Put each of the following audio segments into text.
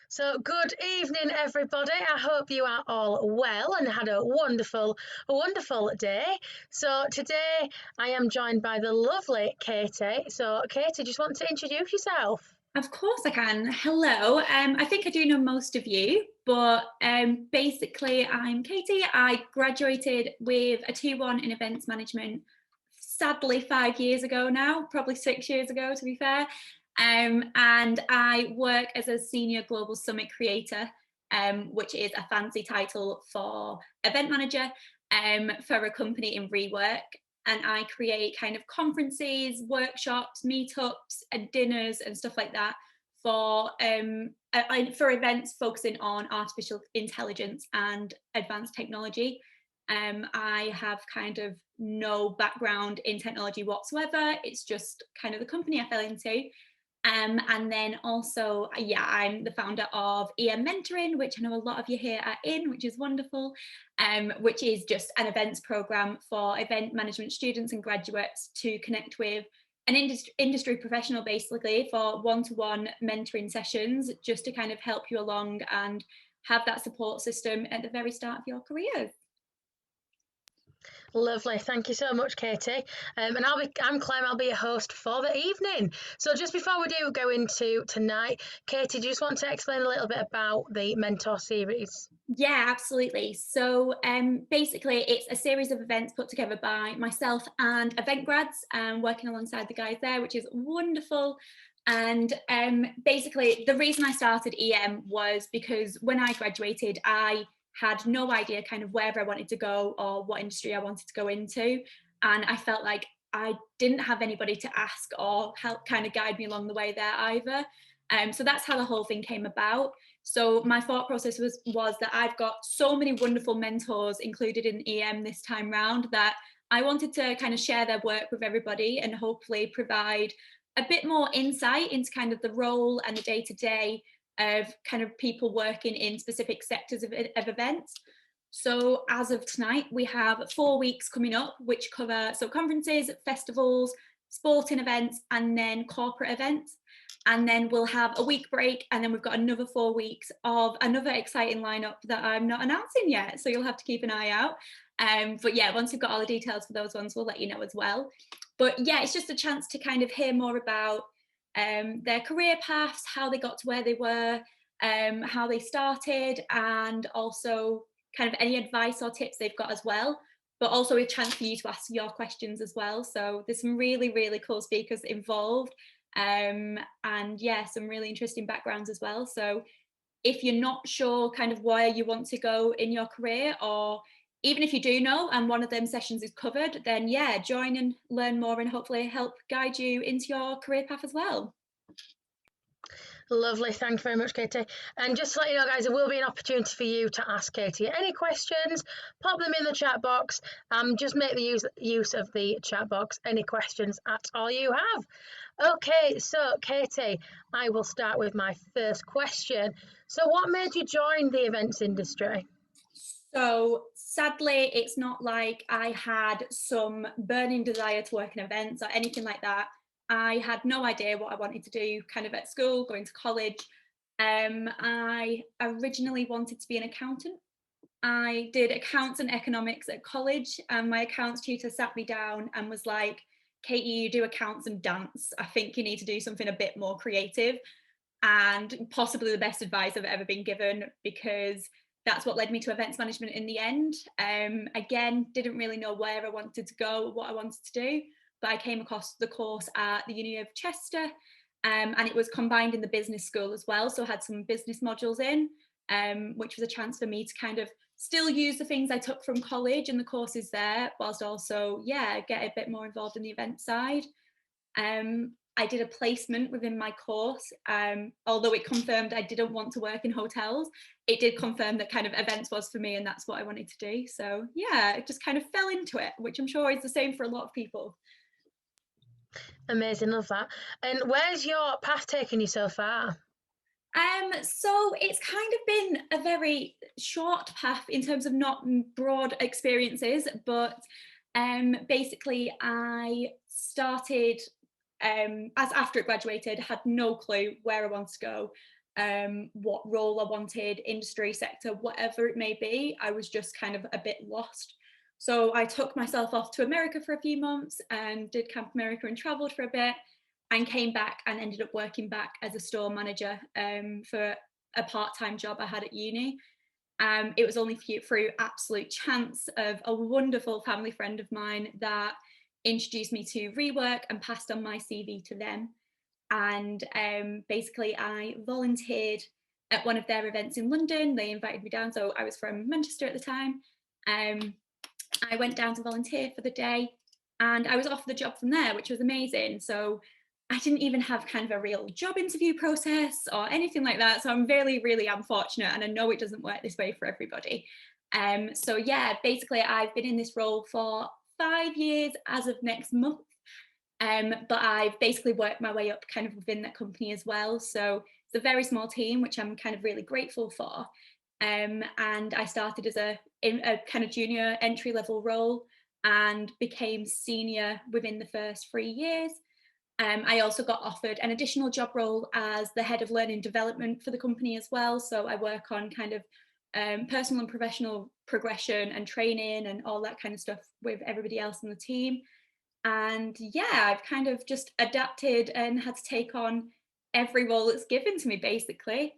So, good evening, everybody. I hope you are all well and had a wonderful day. So, today I am joined by the lovely Katie. So, Katie, just want to introduce yourself? Of course I can. Hello. I think I do know most of you, but basically I'm Katie. I graduated with a 2-1 in events management, sadly 5 years ago now, probably 6 years ago to be fair. And I work as a senior global summit creator, which is a fancy title for event manager for a company in rework, and I create kind of conferences, workshops, meetups, and dinners and stuff like that for events focusing on artificial intelligence and advanced technology. I have kind of no background in technology whatsoever. It's just kind of the company I fell into. And then also, yeah, I'm the founder of EMmentoring, which I know a lot of you here are in, which is wonderful, which is just an events program for event management students and graduates to connect with an industry professional, basically, for one-to-one mentoring sessions, just to kind of help you along and have that support system at the very start of your careers. Lovely. Thank you so much, Katie. And I'm Clem. I'll be your host for the evening. So, just before we do go into tonight, Katie, do you just want to explain a little bit about the mentor series? Yeah, absolutely. So basically, it's a series of events put together by myself and event grads, working alongside the guys there, which is wonderful. And basically, the reason I started EM was because when I graduated, I had no idea kind of where I wanted to go or what industry I wanted to go into. And I felt like I didn't have anybody to ask or help kind of guide me along the way there either. So that's how the whole thing came about. So my thought process was that I've got so many wonderful mentors included in EM this time round that I wanted to kind of share their work with everybody and hopefully provide a bit more insight into kind of the role and the day-to-day of kind of people working in specific sectors of events. So as of tonight, we have 4 weeks coming up, which cover conferences, festivals, sporting events, and then corporate events. And then we'll have a week break, and then we've got another 4 weeks of another exciting lineup that I'm not announcing yet, so you'll have to keep an eye out. But yeah, once we've got all the details for those ones, we'll let you know as well. But yeah, it's just a chance to kind of hear more about their career paths, how they got to where they were, how they started, and also kind of any advice or tips they've got as well. But also a chance for you to ask your questions as well. So there's some really, really cool speakers involved. And yeah, some really interesting backgrounds as well. So if you're not sure kind of where you want to go in your career, or even if you do know and one of them sessions is covered, then yeah, join and learn more and hopefully help guide you into your career path as well. Lovely. Thank you very much, Katie. And just to let you know, guys, there will be an opportunity for you to ask Katie any questions. Pop them in the chat box. Just make the use of the chat box. Any questions at all you have. Okay, so Katie, I will start with my first question. So, what made you join the events industry? So sadly, it's not like I had some burning desire to work in events or anything like that. I had no idea what I wanted to do kind of at school, going to college. I originally wanted to be an accountant. I did accounts and economics at college, and my accounts tutor sat me down and was like, Katie, you do accounts and dance. I think you need to do something a bit more creative, and possibly the best advice I've ever been given, because that's what led me to events management in the end. Again, didn't really know where I wanted to go, what I wanted to do, but I came across the course at the Uni of Chester, and it was combined in the business school as well. So I had some business modules in, which was a chance for me to kind of still use the things I took from college and the courses there, whilst also, yeah, get a bit more involved in the event side. I did a placement within my course. Although it confirmed I didn't want to work in hotels, it did confirm that kind of events was for me and that's what I wanted to do. So yeah, it just kind of fell into it, which I'm sure is the same for a lot of people. Amazing, love that. And where's your path taking you so far? So it's kind of been a very short path in terms of not broad experiences, but basically I started as after I graduated, had no clue where I wanted to go. what role I wanted, industry, sector, whatever it may be. I was just kind of a bit lost. So I took myself off to America for a few months and did Camp America and traveled for a bit, and came back and ended up working back as a store manager for a part-time job I had at uni. It was only through absolute chance of a wonderful family friend of mine that introduced me to Rework and passed on my CV to them. And basically I volunteered at one of their events in London. They invited me down, so I was from Manchester at the time. I went down to volunteer for the day, and I was offered the job from there, which was amazing. So I didn't even have kind of a real job interview process or anything like that. So I'm really, really unfortunate, and I know it doesn't work this way for everybody. So yeah, basically I've been in this role for 5 years as of next month. But I've basically worked my way up kind of within that company as well. So it's a very small team, which I'm kind of really grateful for. And I started as in a kind of junior entry level role and became senior within the first 3 years. I also got offered an additional job role as the head of learning development for the company as well. So I work on kind of personal and professional progression and training and all that kind of stuff with everybody else in the team. And yeah, I've kind of just adapted and had to take on every role that's given to me, basically.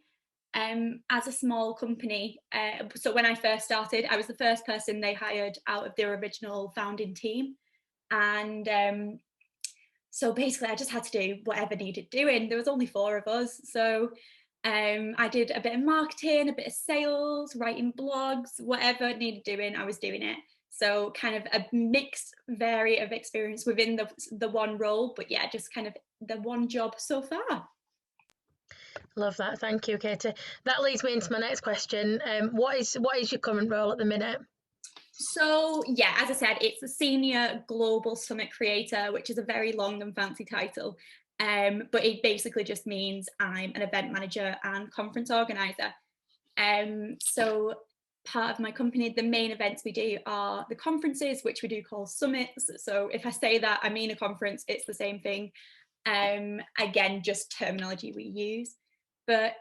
As a small company, so when I first started, I was the first person they hired out of their original founding team. And so basically I just had to do whatever needed doing. There was only 4 of us. So I did a bit of marketing, a bit of sales, writing blogs, whatever needed doing, I was doing it. So kind of a mixed variety of experience within the one role, but yeah, just kind of the one job so far. Love that. Thank you, Katie. That leads me into my next question. What is your current role at the minute? So yeah, as I said, it's a senior global summit creator, which is a very long and fancy title. But it basically just means I'm an event manager and conference organizer. So part of my company, the main events we do are the conferences, which we do call summits. So if I say that I mean a conference, it's the same thing. Again, just terminology we use. But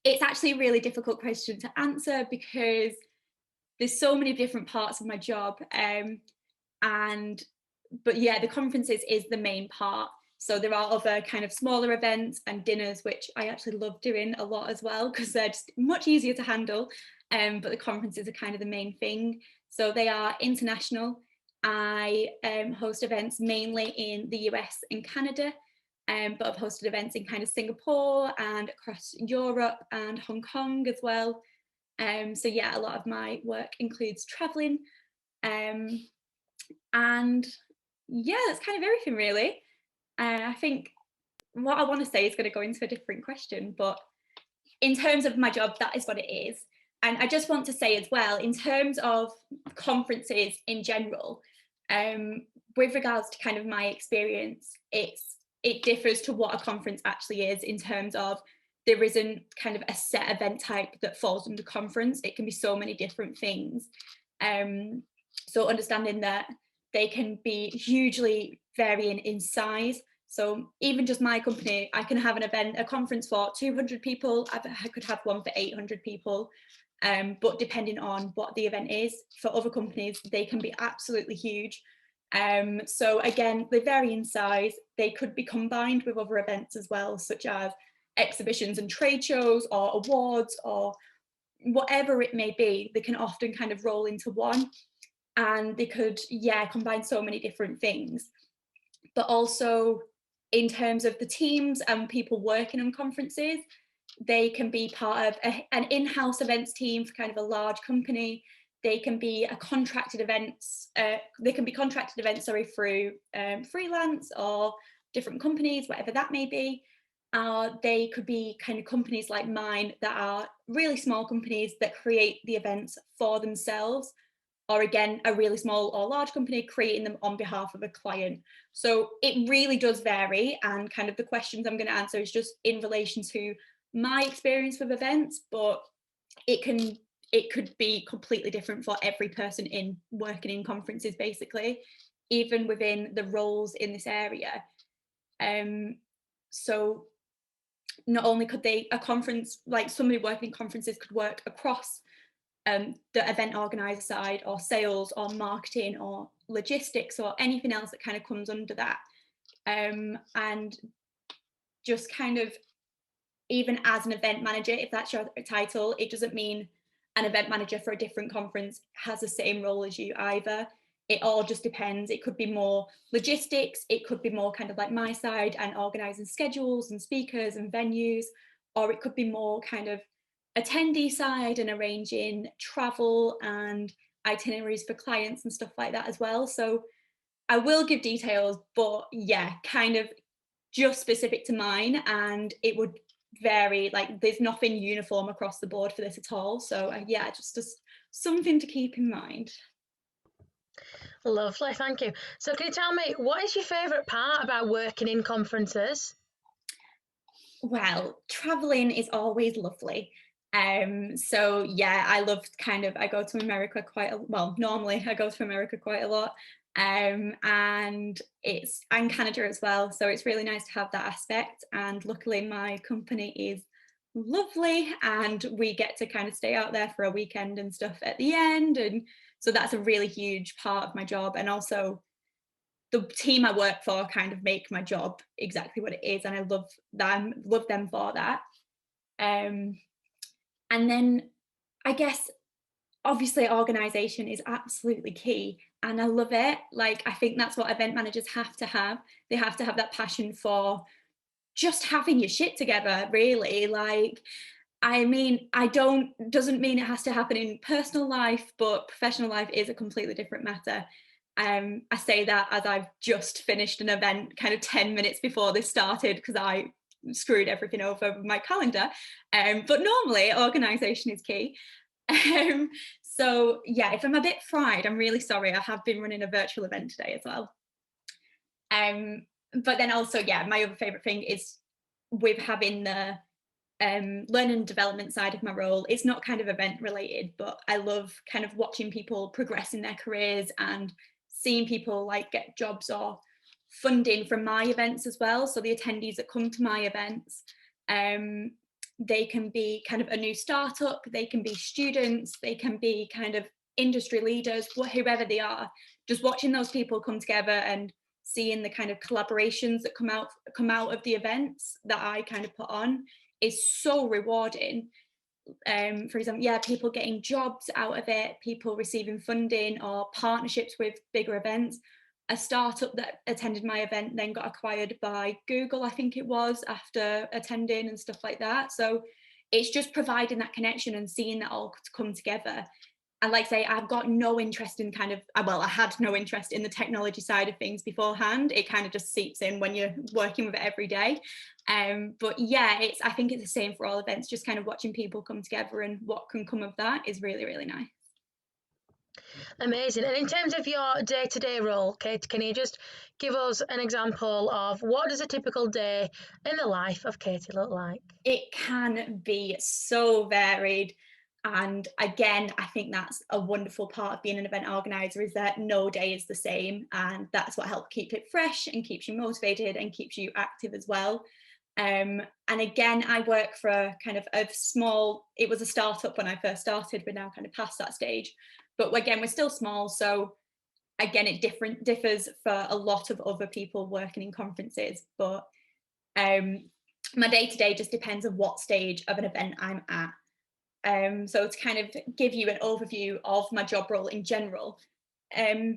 it's actually a really difficult question to answer because there's so many different parts of my job. But yeah, the conferences is the main part. So there are other kind of smaller events and dinners, which I actually love doing a lot as well, because they're just much easier to handle. But the conferences are kind of the main thing. So they are international. I host events mainly in the US and Canada, but I've hosted events in kind of Singapore and across Europe and Hong Kong as well. So yeah, a lot of my work includes traveling. And yeah, that's kind of everything really. I think what I want to say is going to go into a different question, but in terms of my job, that is what it is. And I just want to say as well, in terms of conferences in general, with regards to kind of my experience, it differs to what a conference actually is in terms of there isn't kind of a set event type that falls under conference. It can be so many different things. So understanding that they can be hugely varying in size. So even just my company, I can have an event, a conference for 200 people. I could have one for 800 people. But depending on what the event is, for other companies, they can be absolutely huge. So again, they vary in size. They could be combined with other events as well, such as exhibitions and trade shows or awards or whatever it may be. They can often kind of roll into one, and they could, yeah, combine so many different things. But also in terms of the teams and people working on conferences, they can be part of an in-house events team for kind of a large company. They can be contracted events. Through freelance or different companies, whatever that may be. They could be kind of companies like mine that are really small companies that create the events for themselves, or again, a really small or large company creating them on behalf of a client. So it really does vary, and kind of the questions I'm going to answer is just in relation to my experience with events, but it could be completely different for every person in working in conferences, basically, even within the roles in this area. So not only could a conference, like somebody working in conferences could work across the event organizer side, or sales, or marketing, or logistics, or anything else that kind of comes under that. And just kind of, even as an event manager, if that's your title, it doesn't mean an event manager for a different conference has the same role as you either. It all just depends. It could be more logistics, it could be more kind of like my side and organising schedules and speakers and venues, or it could be more kind of attendee side and arranging travel and itineraries for clients and stuff like that as well. So I will give details, but yeah, kind of just specific to mine, and it would vary. Like, there's nothing uniform across the board for this at all. So yeah, just something to keep in mind. Lovely, thank you. So can you tell me, what is your favourite part about working in conferences? Well, traveling is always lovely. So yeah, I love I go to America well, normally I go to America quite a lot. And and Canada as well. So it's really nice to have that aspect. And luckily my company is lovely, and we get to kind of stay out there for a weekend and stuff at the end. And so that's a really huge part of my job. And also the team I work for kind of make my job exactly what it is, and I love them for that. Um, and then I guess obviously organisation is absolutely key, and I love it. Like, I think that's what event managers have to have. They have to have that passion for just having your shit together, really. Like, I mean, doesn't mean it has to happen in personal life, but professional life is a completely different matter. I say that as I've just finished an event kind of 10 minutes before this started, because I screwed everything over with my calendar. But normally organisation is key. So yeah, if I'm a bit fried, I'm really sorry. I have been running a virtual event today as well. But then also, yeah, my other favourite thing is with having the learning and development side of my role. It's not kind of event related, but I love kind of watching people progress in their careers and seeing people like get jobs or funding from my events as well. So the attendees that come to my events, they can be kind of a new startup, they can be students, they can be kind of industry leaders, whoever they are. Just watching those people come together and seeing the kind of collaborations that come out of the events that I kind of put on is so rewarding. For example, yeah, people getting jobs out of it, people receiving funding or partnerships with bigger events. A startup that attended my event then got acquired by Google, I think it was, after attending and stuff like that. So it's just providing that connection and seeing that all come together. And like I say, I've got no interest in I had no interest in the technology side of things beforehand. It kind of just seeps in when you're working with it every day. But yeah, I think it's the same for all events, just kind of watching people come together and what can come of that is really, really nice. Amazing. And in terms of your day-to-day role, Kate, can you just give us an example of what does a typical day in the life of Katie look like? It can be so varied. And again, I think that's a wonderful part of being an event organizer, is that no day is the same. And that's what helps keep it fresh and keeps you motivated and keeps you active as well. And again, I work for kind of it was a startup when I first started. We're now kind of past that stage. But again, we're still small. So again, it differs for a lot of other people working in conferences. But my day-to-day just depends on what stage of an event I'm at. So to kind of give you an overview of my job role in general,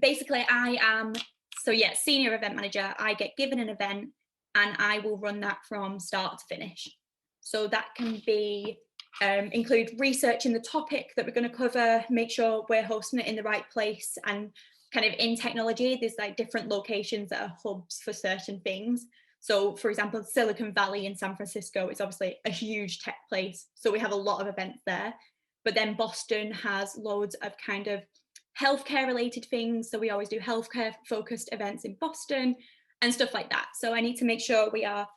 basically I am, senior event manager. I get given an event and I will run that from start to finish. So that can be include researching the topic that we're going to cover, make sure we're hosting it in the right place. And kind of in technology, there's like different locations that are hubs for certain things. So for example, Silicon Valley in San Francisco is obviously a huge tech place. So we have a lot of events there. But then Boston has loads of kind of healthcare related things. So we always do healthcare focused events in Boston and stuff like that. So I need to make sure we are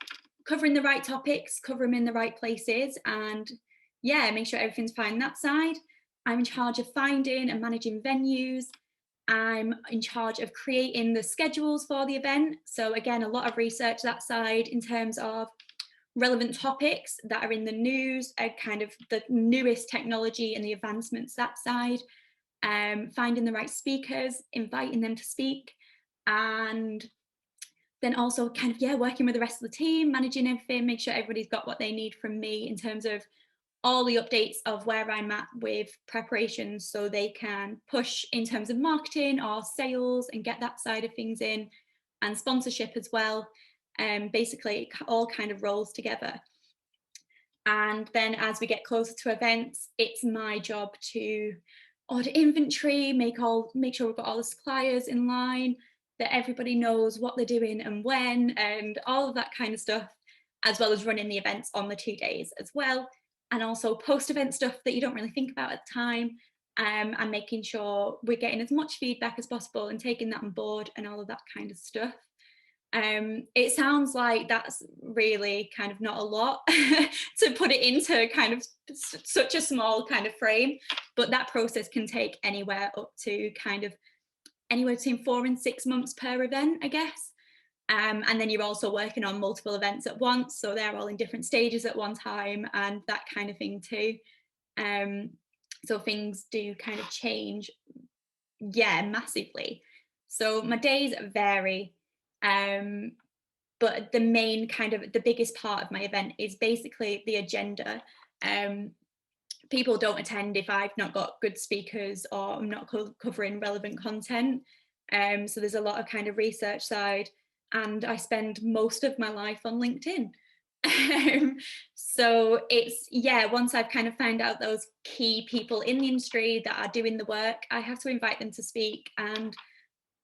covering the right topics, cover them in the right places, and yeah, make sure everything's fine that side. I'm in charge of finding and managing venues. I'm in charge of creating the schedules for the event. So again, a lot of research that side in terms of relevant topics that are in the news, kind of the newest technology and the advancements that side, finding the right speakers, inviting them to speak, and then also kind of, yeah, working with the rest of the team, managing everything, make sure everybody's got what they need from me in terms of all the updates of where I'm at with preparations so they can push in terms of marketing or sales and get that side of things in, and sponsorship as well. Basically, it all kind of rolls together. And then as we get closer to events, it's my job to order inventory, make sure we've got all the suppliers in line, that everybody knows what they're doing and when, and all of that kind of stuff, as well as running the events on the 2 days as well. And also post-event stuff that you don't really think about at the time, and making sure we're getting as much feedback as possible and taking that on board and all of that kind of stuff. It sounds like that's really kind of not a lot to put it into kind of such a small kind of frame, but that process can take anywhere up to kind of anywhere between 4 and 6 months per event, I guess. And then you're also working on multiple events at once, so they're all in different stages at one time and that kind of thing too. So things do kind of change, yeah, massively. So my days vary, but the main kind of the biggest part of my event is basically the agenda. People don't attend if I've not got good speakers or I'm not covering relevant content. So there's a lot of kind of research side, and I spend most of my life on LinkedIn. So it's, yeah, once I've kind of found out those key people in the industry that are doing the work, I have to invite them to speak, and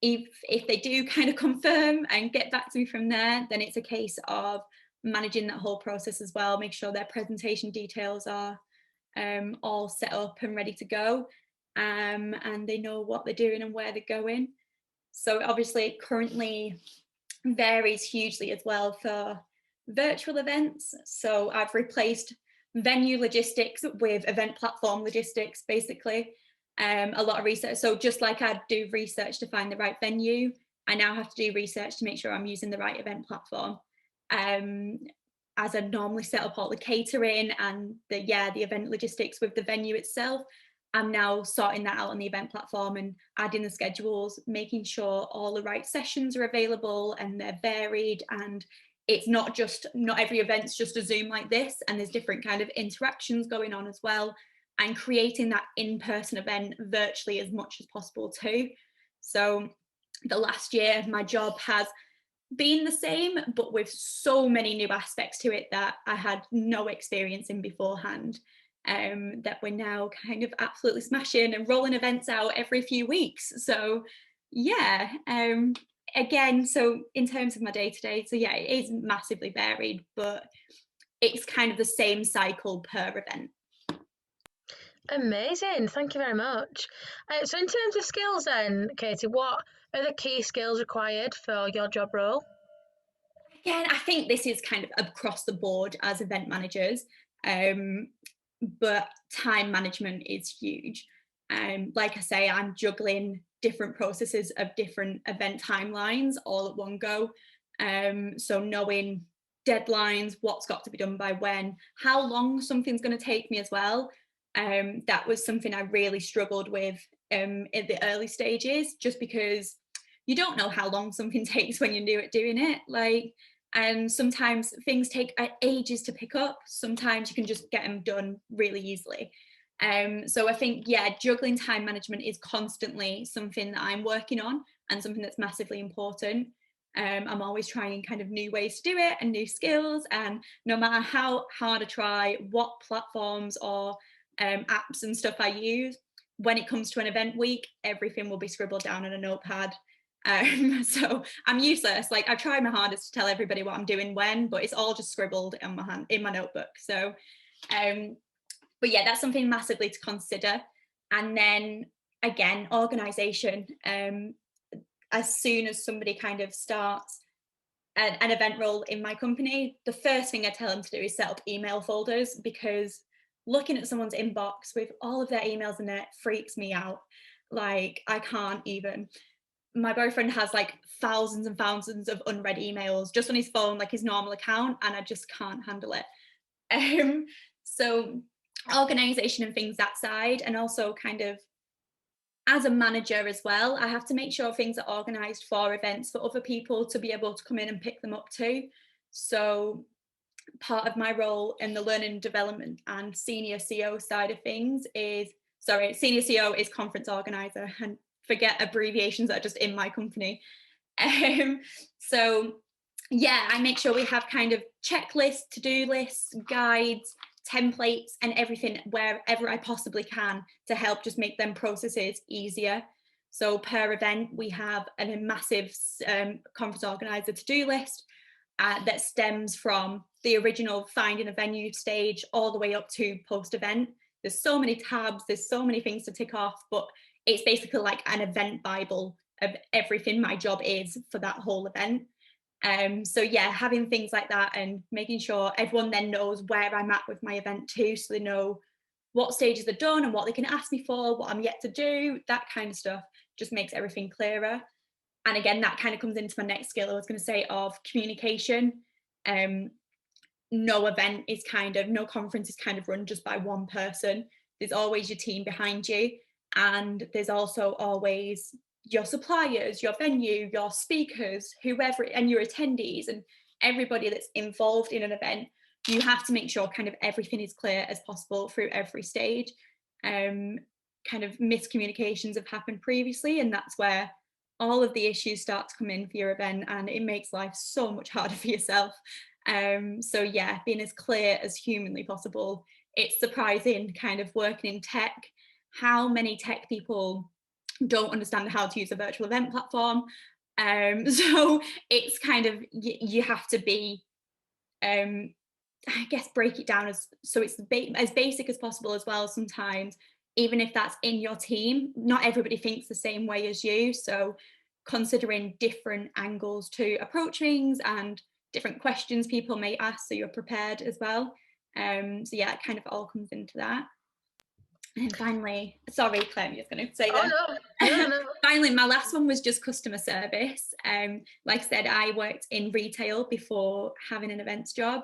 if they do kind of confirm and get back to me from there, then it's a case of managing that whole process as well, make sure their presentation details are all set up and ready to go, and they know what they're doing and where they're going. So obviously it currently varies hugely as well for virtual events. So I've replaced venue logistics with event platform logistics, basically. A lot of research. So just like I do research to find the right venue, I now have to do research to make sure I'm using the right event platform. As I normally set up all the catering and the event logistics with the venue itself, I'm now sorting that out on the event platform and adding the schedules, making sure all the right sessions are available and they're varied, and it's not every event's just a Zoom like this, and there's different kind of interactions going on as well, and creating that in-person event virtually as much as possible too. So the last year my job has been the same, but with so many new aspects to it that I had no experience in beforehand, that we're now kind of absolutely smashing and rolling events out every few weeks. So yeah, again, so in terms of my day-to-day, so yeah, it is massively varied, but it's kind of the same cycle per event. Amazing, thank you very much. So in terms of skills then, Katie, what are the key skills required for your job role? Again, I think this is kind of across the board as event managers, but time management is huge. Like I say, I'm juggling different processes of different event timelines all at one go. So knowing deadlines, what's got to be done by when, how long something's going to take me as well. That was something I really struggled with in the early stages, just because you don't know how long something takes when you're doing it. And sometimes things take ages to pick up. Sometimes you can just get them done really easily. So I think, yeah, juggling time management is constantly something that I'm working on and something that's massively important. I'm always trying kind of new ways to do it and new skills. And no matter how hard I try, what platforms or apps and stuff I use, when it comes to an event week, everything will be scribbled down on a notepad. So I'm useless. Like, I try my hardest to tell everybody what I'm doing when, but it's all just scribbled in my notebook. So, but yeah, that's something massively to consider. And then again, organisation. As soon as somebody kind of starts an event role in my company, the first thing I tell them to do is set up email folders, because looking at someone's inbox with all of their emails in it freaks me out. Like, I can't even. my boyfriend has like thousands and thousands of unread emails just on his phone, like his normal account, and I just can't handle it. So organization and things that side, and also kind of as a manager as well, I have to make sure things are organized for events for other people to be able to come in and pick them up too. So part of my role in the learning and development and senior CO side of things is, sorry, senior CO is conference organizer, and forget abbreviations that are just in my company. So yeah, I make sure we have kind of checklists, to-do lists, guides, templates, and everything wherever I possibly can to help just make them processes easier. So per event, we have a massive conference organizer to-do list that stems from the original finding a venue stage all the way up to post-event. There's so many tabs, there's so many things to tick off, but it's basically like an event Bible of everything my job is for that whole event. So yeah, having things like that and making sure everyone then knows where I'm at with my event too, so they know what stages are done and what they can ask me for, what I'm yet to do, that kind of stuff just makes everything clearer. And again, that kind of comes into my next skill I was going to say of communication. No event is no conference is kind of run just by one person. There's always your team behind you, and there's also always your suppliers, your venue, your speakers, whoever, and your attendees, and everybody that's involved in an event. You have to make sure kind of everything is clear as possible through every stage. Kind of miscommunications have happened previously, and that's where all of the issues start to come in for your event, and it makes life so much harder for yourself. So yeah, being as clear as humanly possible. It's surprising kind of working in tech, how many tech people don't understand how to use a virtual event platform. So it's kind of, you have to be, I guess, break it down as basic as possible as well sometimes, even if that's in your team. Not everybody thinks the same way as you, so considering different angles to approach things and different questions people may ask, so you're prepared as well. So yeah, it kind of all comes into that. And finally, sorry Claire, I'm just going to say that. No. Finally, my last one was just customer service. Like I said, I worked in retail before having an events job,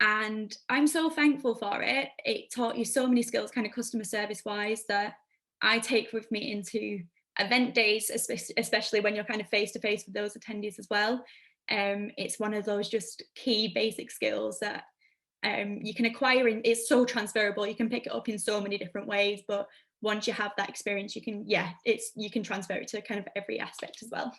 and I'm so thankful for it. It taught you so many skills, kind of customer service wise, that I take with me into event days, especially when you're kind of face to face with those attendees as well. It's one of those just key basic skills that you can acquire, it's so transferable. You can pick it up in so many different ways, but once you have that experience, you can transfer it to kind of every aspect as well.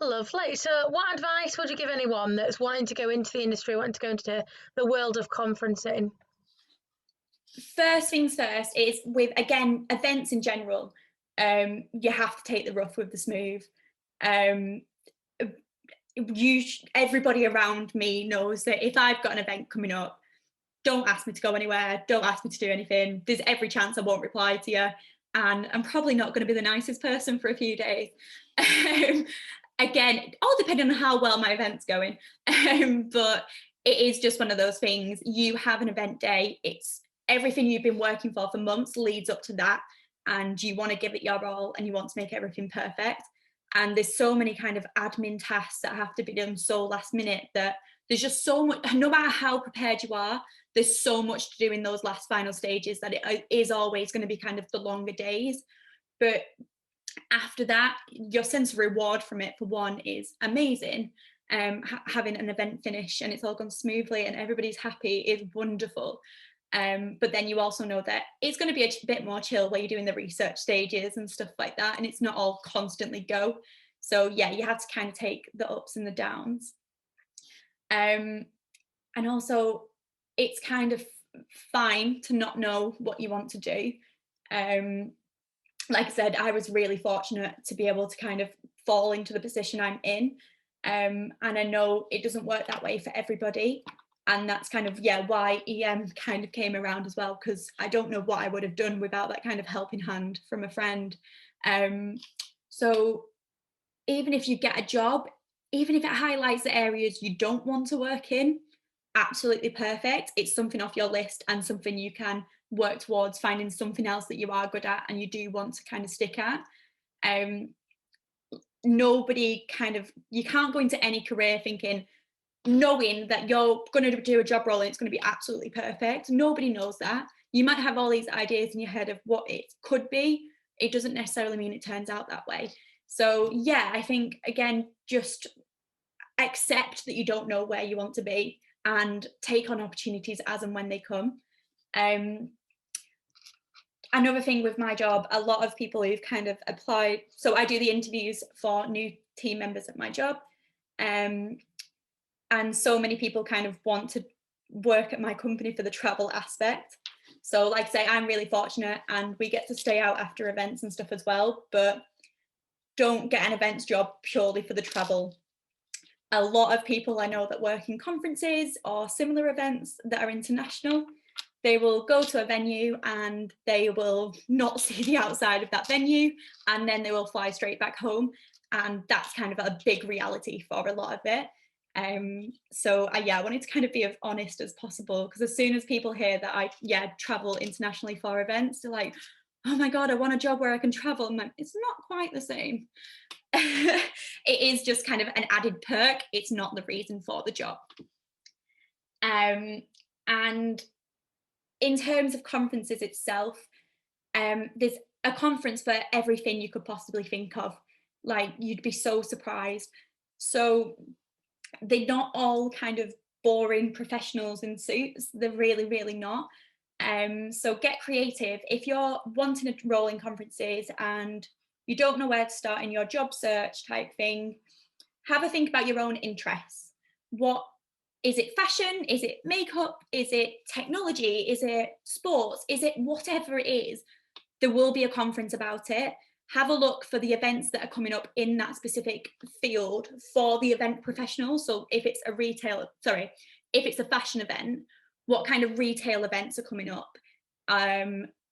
Lovely. So what advice would you give anyone that's wanting to go into the industry, wanting to go into the world of conferencing? First things first is with, again, events in general, you have to take the rough with the smooth. Everybody around me knows that if I've got an event coming up, don't ask me to go anywhere, don't ask me to do anything. There's every chance I won't reply to you, and I'm probably not going to be the nicest person for a few days. Again, all depending on how well my event's going. But it is just one of those things. You have an event day, it's everything you've been working for months leads up to that, and you want to give it your all and you want to make everything perfect. And there's so many kind of admin tasks that have to be done so last minute that there's just so much, no matter how prepared you are, there's so much to do in those last final stages that it is always going to be kind of the longer days. But after that, your sense of reward from it, for one, is amazing. Having an event finish and it's all gone smoothly and everybody's happy is wonderful. But then you also know that it's going to be a bit more chill where you're doing the research stages and stuff like that, and it's not all constantly go. So yeah, you have to kind of take the ups and the downs. And also, it's kind of fine to not know what you want to do. Like I said, I was really fortunate to be able to kind of fall into the position I'm in. And I know it doesn't work that way for everybody. And that's kind of, yeah, why EM kind of came around as well, because I don't know what I would have done without that kind of helping hand from a friend. So even if you get a job, even if it highlights the areas you don't want to work in, absolutely perfect. It's something off your list and something you can work towards finding something else that you are good at and you do want to kind of stick at. Nobody you can't go into any career knowing that you're going to do a job role and it's going to be absolutely perfect. Nobody knows that. You might have all these ideas in your head of what it could be. It doesn't necessarily mean it turns out that way. So yeah, I think, again, just accept that you don't know where you want to be and take on opportunities as and when they come. Another thing with my job, a lot of people who've kind of applied, so I do the interviews for new team members at my job, and so many people kind of want to work at my company for the travel aspect. So like I say, I'm really fortunate and we get to stay out after events and stuff as well, but don't get an events job purely for the travel. A lot of people I know that work in conferences or similar events that are international, they will go to a venue and they will not see the outside of that venue, and then they will fly straight back home. And that's kind of a big reality for a lot of it. So I wanted to kind of be as honest as possible, because as soon as people hear that I travel internationally for events, they're like, oh my God, I want a job where I can travel. And it's not quite the same. It is just kind of an added perk. It's not the reason for the job. And in terms of conferences itself, there's a conference for everything you could possibly think of. Like, you'd be so surprised. So they're not all kind of boring professionals in suits. They're really, really not. So get creative. If you're wanting a role in conferences and you don't know where to start in your job search type thing, have a think about your own interests. What is it? Fashion? Is it makeup? Is it technology? Is it sports? Is it whatever it is? There will be a conference about it. Have a look for the events that are coming up in that specific field for the event professionals. So if it's a fashion event, what kind of retail events are coming up?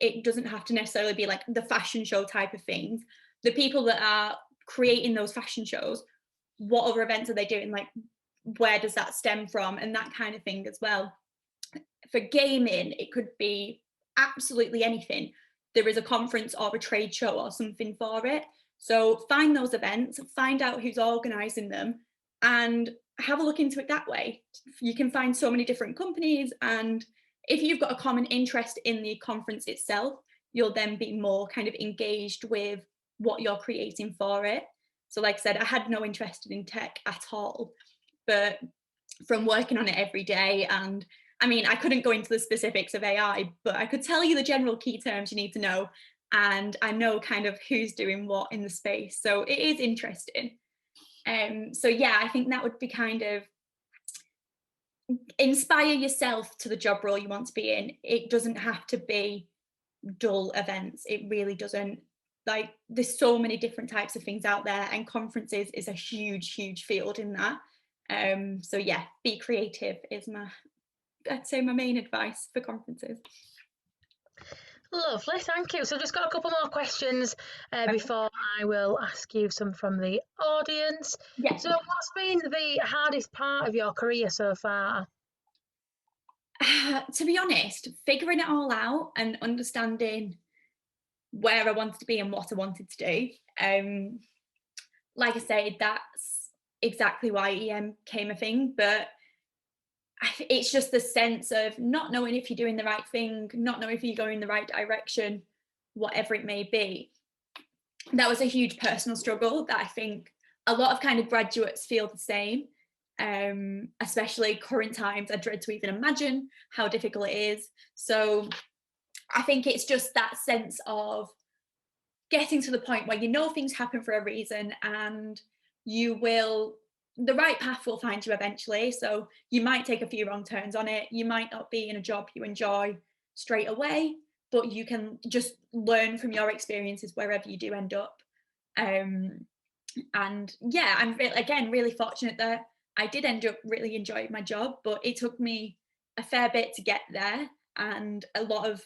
It doesn't have to necessarily be like the fashion show type of things. The people that are creating those fashion shows, what other events are they doing? Like, where does that stem from? And that kind of thing as well. For gaming, it could be absolutely anything. There is a conference or a trade show or something for it. So find those events, find out who's organising them, and have a look into it that way. You can find so many different companies, and if you've got a common interest in the conference itself, you'll then be more kind of engaged with what you're creating for it. So like I said, I had no interest in tech at all, but from working on it every day, and I mean, I couldn't go into the specifics of AI, but I could tell you the general key terms you need to know, and I know kind of who's doing what in the space. So it is interesting. So yeah, I think that would be kind of inspire yourself to the job role you want to be in. It doesn't have to be dull events. It really doesn't. Like, there's so many different types of things out there, and conferences is a huge field in that. So yeah, be creative is I'd say my main advice for conferences. Lovely, thank you. So just got a couple more questions before I will ask you some from the audience. Yeah. So what's been the hardest part of your career so far? To be honest, figuring it all out and understanding where I wanted to be and what I wanted to do. Like I say, that's exactly why EM came a thing, but it's just the sense of not knowing if you're doing the right thing, not knowing if you're going in the right direction, whatever it may be. That was a huge personal struggle that I think a lot of kind of graduates feel the same. Especially current times, I dread to even imagine how difficult it is. So I think it's just that sense of getting to the point where you know things happen for a reason, and the right path will find you eventually. So you might take a few wrong turns on it. You might not be in a job you enjoy straight away, but you can just learn from your experiences wherever you do end up. And yeah, I'm really fortunate that I did end up really enjoying my job, but it took me a fair bit to get there, and a lot of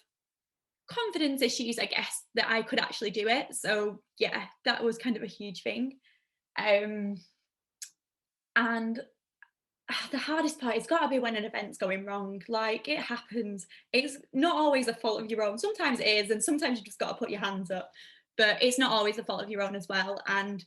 confidence issues, I guess, that I could actually do it. So yeah, that was kind of a huge thing. And the hardest part has got to be when an event's going wrong. Like, it happens. It's not always a fault of your own. Sometimes it is, and sometimes you just got to put your hands up. but it's not always the fault of your own as well. And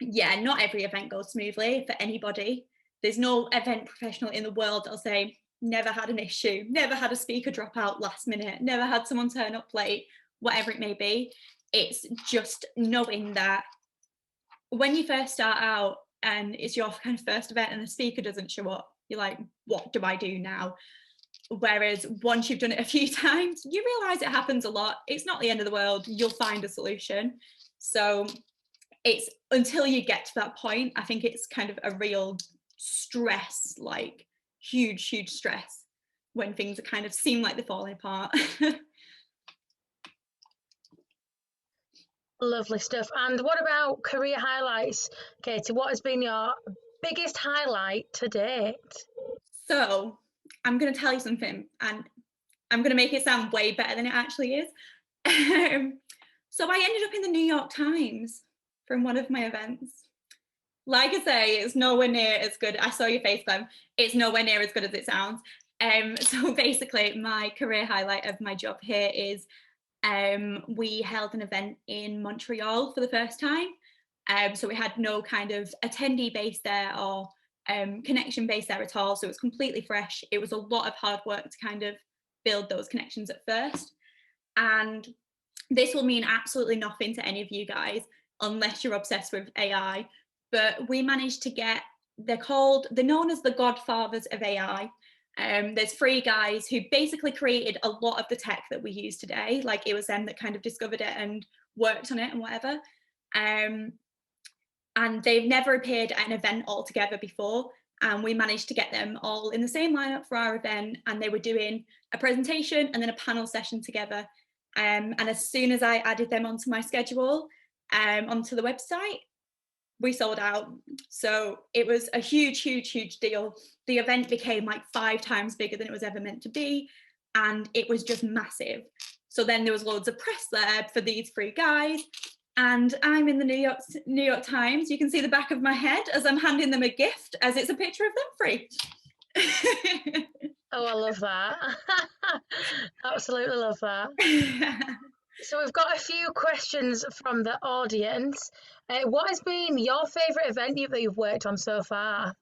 yeah, not every event goes smoothly for anybody. There's no event professional in the world that'll say, never had an issue, never had a speaker drop out last minute, never had someone turn up late, whatever it may be. It's just knowing that when you first start out and it's your kind of first event and the speaker doesn't show up, you're like, what do I do now? Whereas once you've done it a few times, you realise it happens a lot. It's not the end of the world. You'll find a solution. So it's until you get to that point, I think it's kind of a real stress, like huge stress when things are kind of seem like they're falling apart. Lovely stuff. And what about career highlights, Katie? What has been your biggest highlight to date? So I'm going to tell you something, and I'm going to make it sound way better than it actually is. So I ended up in the New York Times from one of my events. Like I say, it's nowhere near as good. I saw your face, Clem. It's nowhere near as good as it sounds. So basically, my career highlight of my job here is we held an event in Montreal for the first time. So we had no kind of attendee base there or connection base there at all. So it was completely fresh. It was a lot of hard work to kind of build those connections at first. And this will mean absolutely nothing to any of you guys unless you're obsessed with AI. But we managed to get, they're known as the godfathers of AI. There's 3 guys who basically created a lot of the tech that we use today. Like it was them that kind of discovered it and worked on it and whatever. And they've never appeared at an event all together before. And we managed to get them all in the same lineup for our event. And they were doing a presentation and then a panel session together. And as soon as I added them onto my schedule, onto the website, we sold out. So it was a huge deal. The event became like 5 times bigger than it was ever meant to be. And it was just massive. So then there was loads of press there for these 3 guys. And I'm in the New York Times. You can see the back of my head as I'm handing them a gift, as it's a picture of them 3. Oh, I love that. Absolutely love that. So we've got a few questions from the audience. What has been your favourite event that you've worked on so far?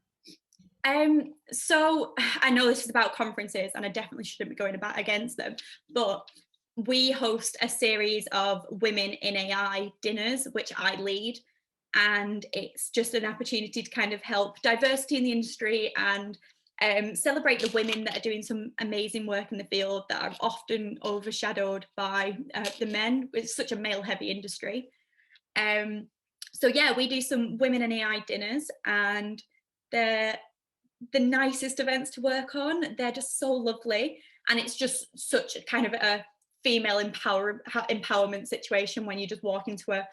So I know this is about conferences and I definitely shouldn't be going against them, but we host a series of women in AI dinners, which I lead. And it's just an opportunity to kind of help diversity in the industry and celebrate the women that are doing some amazing work in the field that are often overshadowed by the men. It's such a male-heavy industry. So yeah, we do some women in AI dinners, and they're the nicest events to work on. They're just so lovely, and it's just such a kind of a female empowerment situation when you just walk into a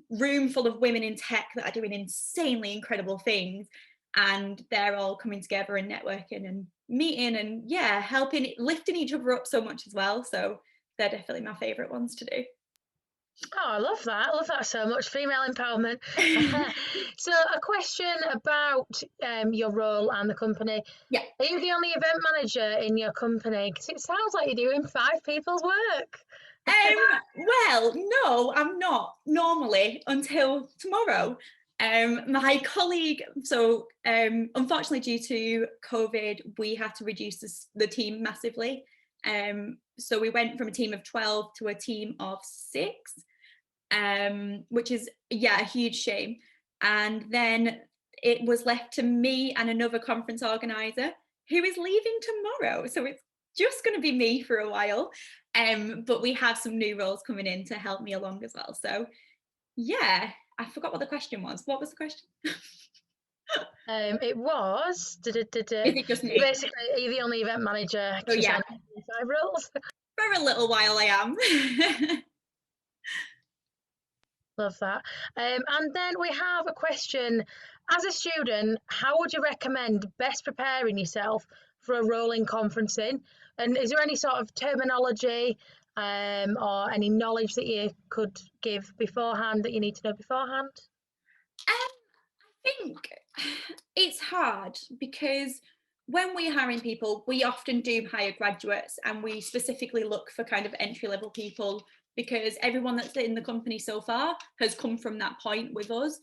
room full of women in tech that are doing insanely incredible things, and they're all coming together and networking and meeting and yeah, lifting each other up so much as well. So they're definitely my favorite ones to do. Oh, I love that. I love that so much. Female empowerment. So a question about your role and the company. Yeah. Are you the only event manager in your company? Because it sounds like you're doing 5 people's work. Well, no, I'm not normally until tomorrow. My colleague, so unfortunately due to COVID, we had to reduce the team massively. So we went from a team of 12 to a team of 6, which is, yeah, a huge shame. And then it was left to me and another conference organizer who is leaving tomorrow. So it's just going to be me for a while. But we have some new roles coming in to help me along as well. So yeah, I forgot what the question was. What was the question? It was. Is it just me? Basically, are you the only event manager? Oh yeah. 5 roles. For a little while, I am. Love that. And then we have a question. As a student, how would you recommend best preparing yourself for a role in conferencing? And is there any sort of terminology or any knowledge that you could give beforehand that you need to know beforehand? I think it's hard because when we're hiring people, we often do hire graduates, and we specifically look for kind of entry-level people because everyone that's in the company so far has come from that point with us.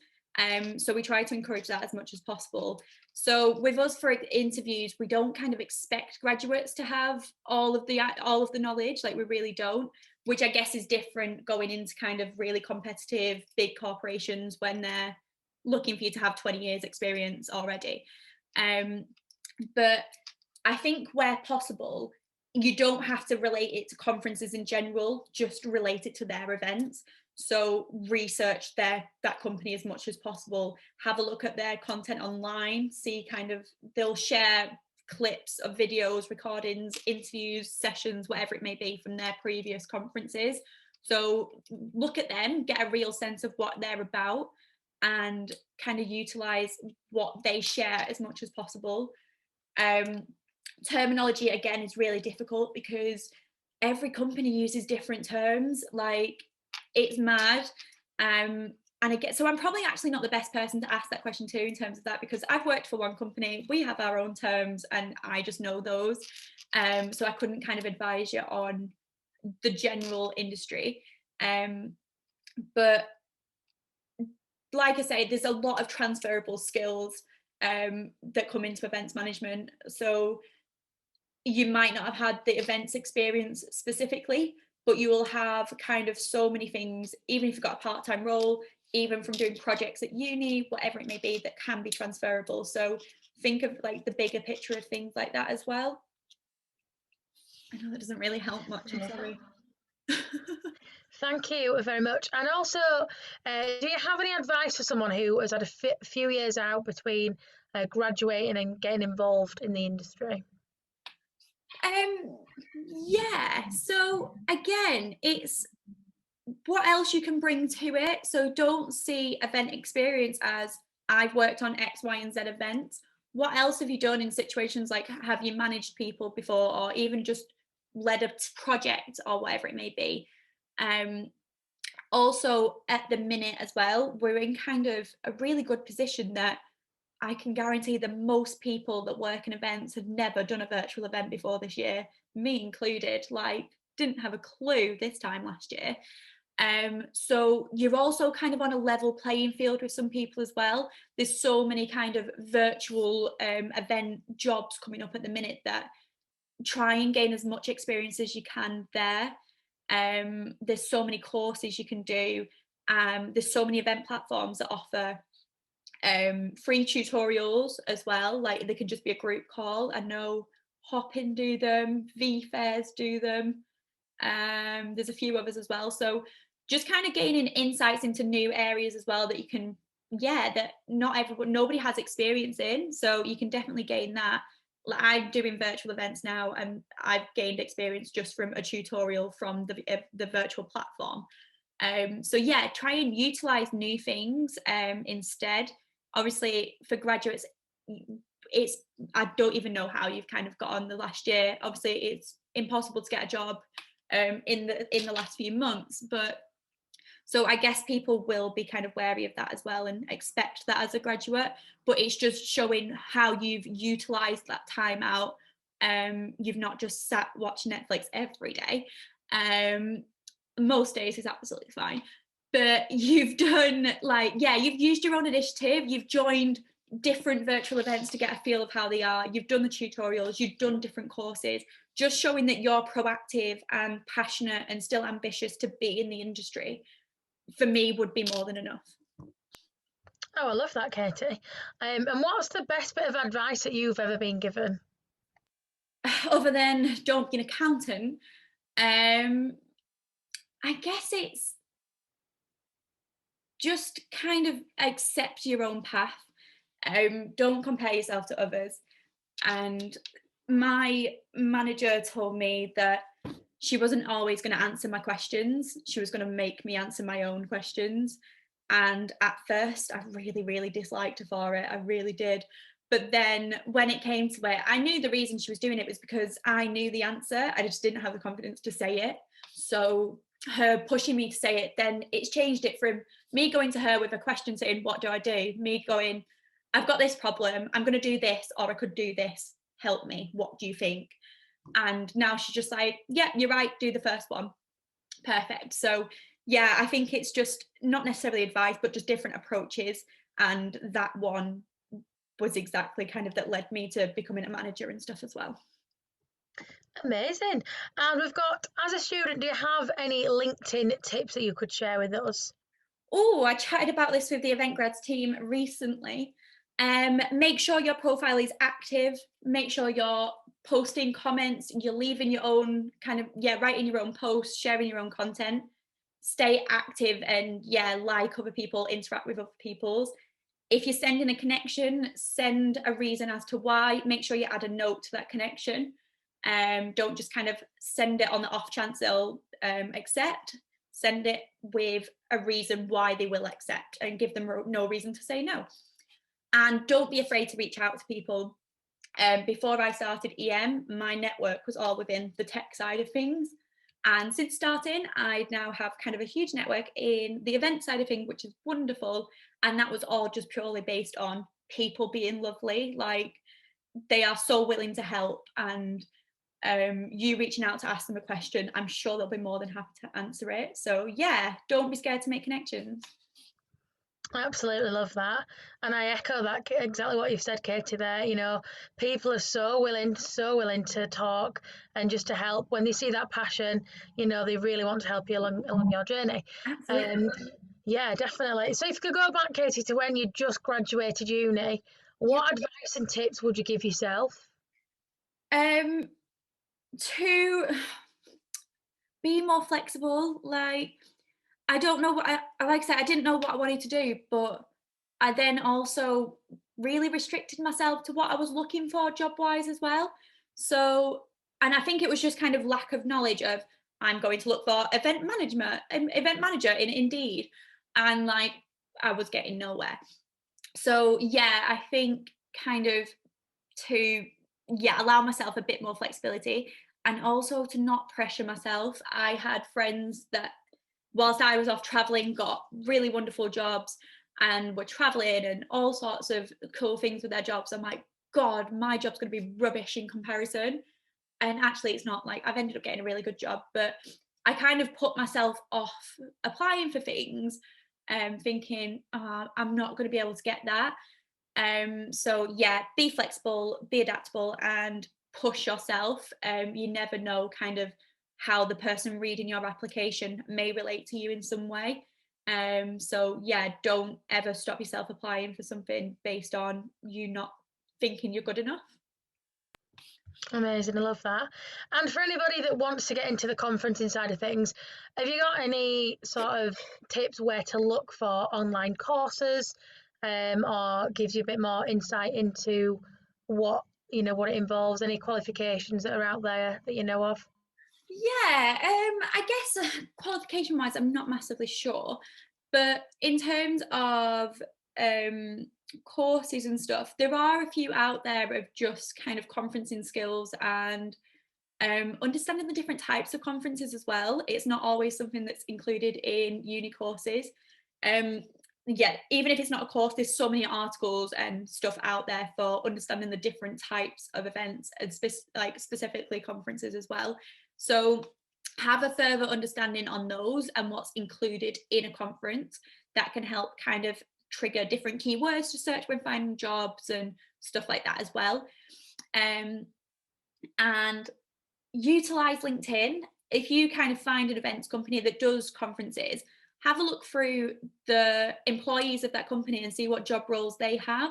So we try to encourage that as much as possible. So with us for interviews, we don't kind of expect graduates to have all of the knowledge, like we really don't, which I guess is different going into kind of really competitive big corporations when they're looking for you to have 20 years experience already. But I think where possible, you don't have to relate it to conferences in general, just relate it to their events. So research that company as much as possible, have a look at their content online, see kind of, they'll share clips of videos, recordings, interviews, sessions, whatever it may be from their previous conferences. So look at them, get a real sense of what they're about, and kind of utilize what they share as much as possible. Terminology again is really difficult because every company uses different terms, like it's mad. And again, so I'm probably actually not the best person to ask that question to in terms of that, because I've worked for one company, we have our own terms and I just know those. So I couldn't kind of advise you on the general industry. But like I say, there's a lot of transferable skills that come into events management. So you might not have had the events experience specifically, but you will have kind of so many things, even if you've got a part-time role, even from doing projects at uni, whatever it may be, that can be transferable. So think of like the bigger picture of things like that as well. I know that doesn't really help much, I'm sorry. Thank you very much. And also, do you have any advice for someone who has had a few years out between graduating and getting involved in the industry? Yeah, so again, it's what else you can bring to it. So don't see event experience as I've worked on X, Y, and Z events. What else have you done in situations like, have you managed people before, or even just led a project or whatever it may be? Also, at the minute as well, we're in kind of a really good position that I can guarantee that most people that work in events have never done a virtual event before this year, me included, like didn't have a clue this time last year. So you're also kind of on a level playing field with some people as well. There's so many kind of virtual event jobs coming up at the minute that try and gain as much experience as you can there. There's so many courses you can do. There's so many event platforms that offer free tutorials as well, like they can just be a group call. I know Hopin do them, VFairs do them, there's a few others as well. So just kind of gaining insights into new areas as well that you can, that nobody has experience in, so you can definitely gain that. Like I'm doing virtual events now and I've gained experience just from a tutorial from the virtual platform. So yeah, try and utilize new things instead. Obviously for graduates, I don't even know how you've kind of got on the last year. Obviously it's impossible to get a job in the last few months, but so I guess people will be kind of wary of that as well and expect that as a graduate, but it's just showing how you've utilized that time out. You've not just sat watching Netflix every day. Most days is absolutely fine, but you've done you've used your own initiative, you've joined different virtual events to get a feel of how they are, you've done the tutorials, you've done different courses, just showing that you're proactive and passionate and still ambitious to be in the industry, for me, would be more than enough. Oh, I love that, Katie. And what's the best bit of advice that you've ever been given? Other than don't be an accountant, I guess it's just kind of accept your own path. Don't compare yourself to others. And my manager told me that she wasn't always going to answer my questions. She was going to make me answer my own questions. And at first, I really, really disliked her for it. I really did. But then when it came to it, I knew the reason she was doing it was because I knew the answer. I just didn't have the confidence to say it. So her pushing me to say it, then it's changed it from me going to her with a question saying, what do I do? Me going, I've got this problem. I'm going to do this, or I could do this. Help me. What do you think? And now she's just like, yeah, you're right. Do the first one. Perfect. So yeah, I think it's just not necessarily advice, but just different approaches. And that one was exactly kind of that led me to becoming a manager and stuff as well. Amazing. And we've got, as a student, do you have any LinkedIn tips that you could share with us? Oh, I chatted about this with the event grads team recently. Make sure your profile is active. Make sure you're posting comments. You're leaving your own kind of, yeah, writing your own posts, sharing your own content. Stay active and, yeah, like other people, interact with other people's. If you're sending a connection, send a reason as to why. Make sure you add a note to that connection. Don't just kind of send it on the off chance they'll accept. Send it with a reason why they will accept and give them no reason to say no. And don't be afraid to reach out to people. Before I started EM, my network was all within the tech side of things. And since starting, I now have kind of a huge network in the event side of things, which is wonderful. And that was all just purely based on people being lovely. Like, they are so willing to help. And you reaching out to ask them a question, I'm sure they'll be more than happy to answer it. So yeah, don't be scared to make connections. I absolutely love that. And I echo that exactly what you've said, Katie, there. You know, people are so willing to talk and just to help. When they see that passion, you know, they really want to help you along your journey. Absolutely. Um, yeah, definitely. So if you could go back, Katie, to when you just graduated uni, Yep. what advice and tips would you give yourself? Um, to be more flexible. Like, I don't know what like I said, I didn't know what I wanted to do, but I then also really restricted myself to what I was looking for job wise as well. So, and I think it was just kind of lack of knowledge of, I'm going to look for event manager in Indeed, and like I was getting nowhere. So yeah, I think kind of to, yeah, allow myself a bit more flexibility, and also to not pressure myself. I had friends that, whilst I was off traveling, got really wonderful jobs and were traveling and all sorts of cool things with their jobs. I'm like, God, my job's going to be rubbish in comparison. And actually, it's not. Like, I've ended up getting a really good job, but I kind of put myself off applying for things, thinking, I'm not going to be able to get that. So yeah, be flexible, be adaptable, and push yourself. You never know kind of how the person reading your application may relate to you in some way. So yeah, don't ever stop yourself applying for something based on you not thinking you're good enough. Amazing, I love that. And for anybody that wants to get into the conferencing side of things, have you got any sort of tips where to look for online courses, or gives you a bit more insight into what what it involves? Any qualifications that are out there that you know of? Yeah, I guess qualification wise, I'm not massively sure, but in terms of um, courses and stuff, there are a few out there of just kind of conferencing skills and understanding the different types of conferences as well. It's not always something that's included in uni courses. Um, yeah, even if it's not a course, there's so many articles and stuff out there for understanding the different types of events and like specifically conferences as well. So have a further understanding on those and what's included in a conference. That can help kind of trigger different keywords to search when finding jobs and stuff like that as well. And utilize LinkedIn. If you kind of find an events company that does conferences, have a look through the employees of that company and see what job roles they have.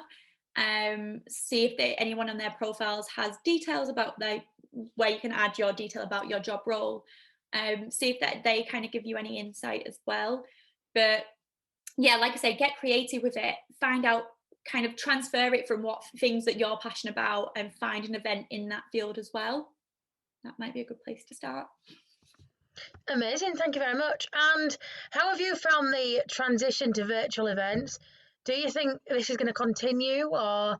See if anyone on their profiles has details about where you can add your detail about your job role. See if they kind of give you any insight as well. But yeah, like I say, get creative with it. Find out, kind of transfer it from what things that you're passionate about, and find an event in that field as well. That might be a good place to start. Amazing, thank you very much. And how have you found the transition to virtual events? Do you think this is going to continue, or